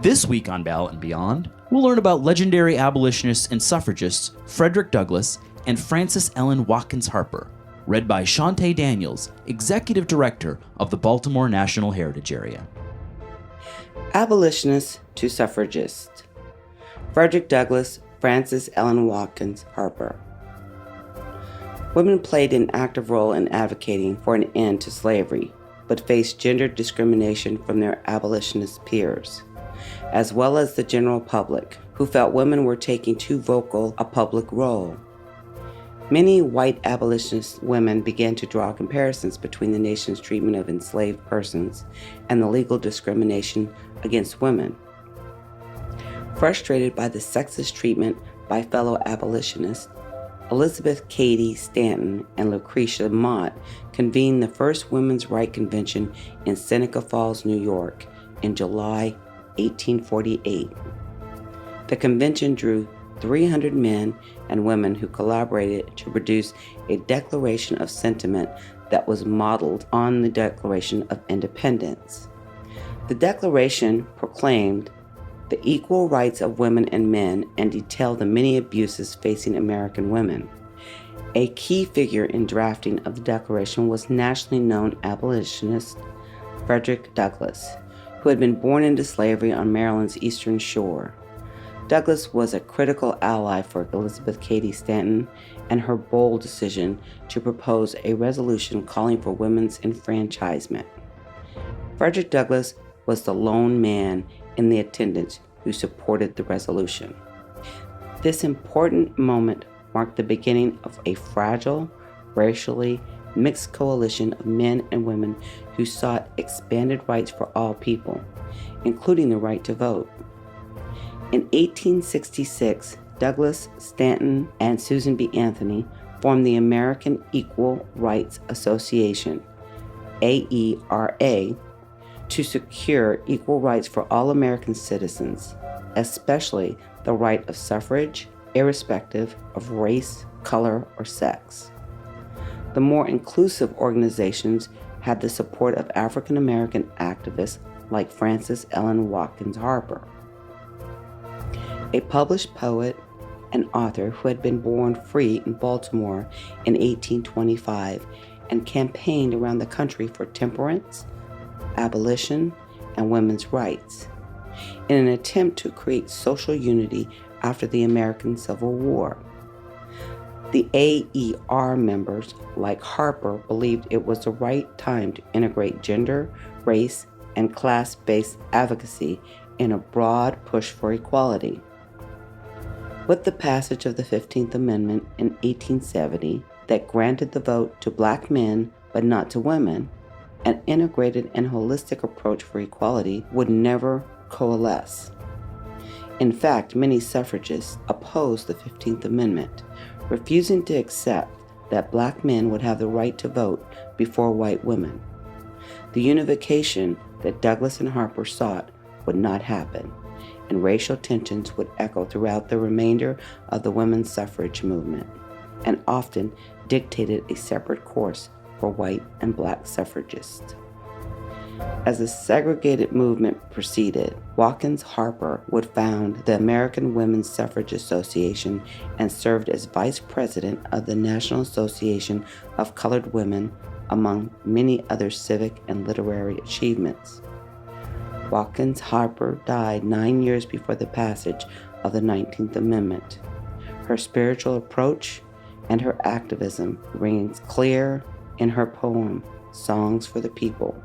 This week on Ballot Beyond, we'll learn about legendary abolitionists and suffragists Frederick Douglass and Frances Ellen Watkins Harper, read by Shantae Daniels, Executive Director of the Baltimore National Heritage Area. Abolitionists to suffragists. Frederick Douglass, Frances Ellen Watkins Harper. Women played an active role in advocating for an end to slavery, but faced gender discrimination from their abolitionist peers, as well as the general public, who felt women were taking too vocal a public role. Many white abolitionist women began to draw comparisons between the nation's treatment of enslaved persons and the legal discrimination against women. Frustrated by the sexist treatment by fellow abolitionists, Elizabeth Cady Stanton and Lucretia Mott convened the first Women's Rights Convention in Seneca Falls, New York, in July 1848. The convention drew 300 men and women who collaborated to produce a declaration of sentiment that was modeled on the Declaration of Independence. The declaration proclaimed the equal rights of women and men and detailed the many abuses facing American women. A key figure in drafting of the Declaration was nationally known abolitionist Frederick Douglass, who had been born into slavery on Maryland's eastern shore. Douglass was a critical ally for Elizabeth Cady Stanton and her bold decision to propose a resolution calling for women's enfranchisement. Frederick Douglass was the lone man in the attendance who supported the resolution. This important moment marked the beginning of a fragile, racially mixed coalition of men and women who sought expanded rights for all people, including the right to vote. In 1866, Douglass, Stanton, and Susan B. Anthony formed the American Equal Rights Association, AERA, to secure equal rights for all American citizens, especially the right of suffrage, irrespective of race, color, or sex. The more inclusive organizations had the support of African American activists like Frances Ellen Watkins Harper, a published poet and author who had been born free in Baltimore in 1825 and campaigned around the country for temperance, abolition, and women's rights, in an attempt to create social unity after the American Civil War. The AER members, like Harper, believed it was the right time to integrate gender, race, and class-based advocacy in a broad push for equality. With the passage of the 15th Amendment in 1870 that granted the vote to black men but not to women, an integrated and holistic approach for equality would never coalesce. In fact, many suffragists opposed the 15th Amendment, refusing to accept that black men would have the right to vote before white women. The unification that Douglass and Harper sought would not happen, and racial tensions would echo throughout the remainder of the women's suffrage movement, and often dictated a separate course for white and black suffragists. As the segregated movement proceeded, Watkins Harper would found the American Women's Suffrage Association and served as vice president of the National Association of Colored Women, among many other civic and literary achievements. Watkins Harper died 9 years before the passage of the 19th Amendment. Her spiritual approach and her activism rings clear in her poem, Songs for the People.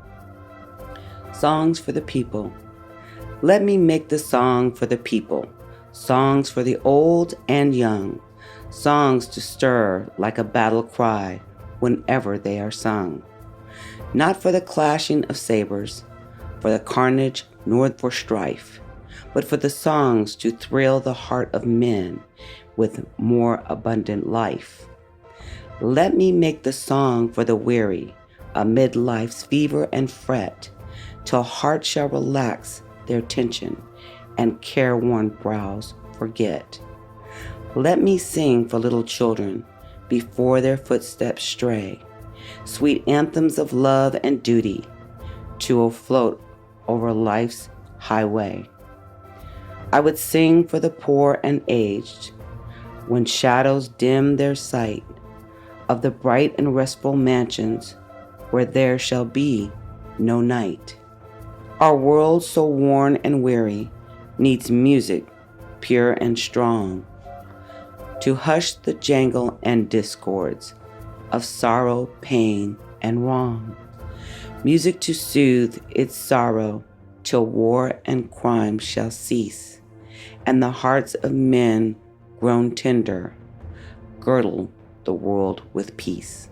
Songs for the people. Let me make the song for the people, songs for the old and young, songs to stir like a battle cry whenever they are sung. Not for the clashing of sabers, for the carnage nor for strife, but for the songs to thrill the heart of men with more abundant life. Let me make the song for the weary, amid life's fever and fret, till hearts shall relax their tension and careworn brows forget. Let me sing for little children before their footsteps stray, sweet anthems of love and duty to afloat over life's highway. I would sing for the poor and aged, when shadows dim their sight, of the bright and restful mansions where there shall be no night. Our world so worn and weary needs music pure and strong to hush the jangle and discords of sorrow, pain, and wrong. Music to soothe its sorrow till war and crime shall cease, and the hearts of men grown tender girdle the world with peace.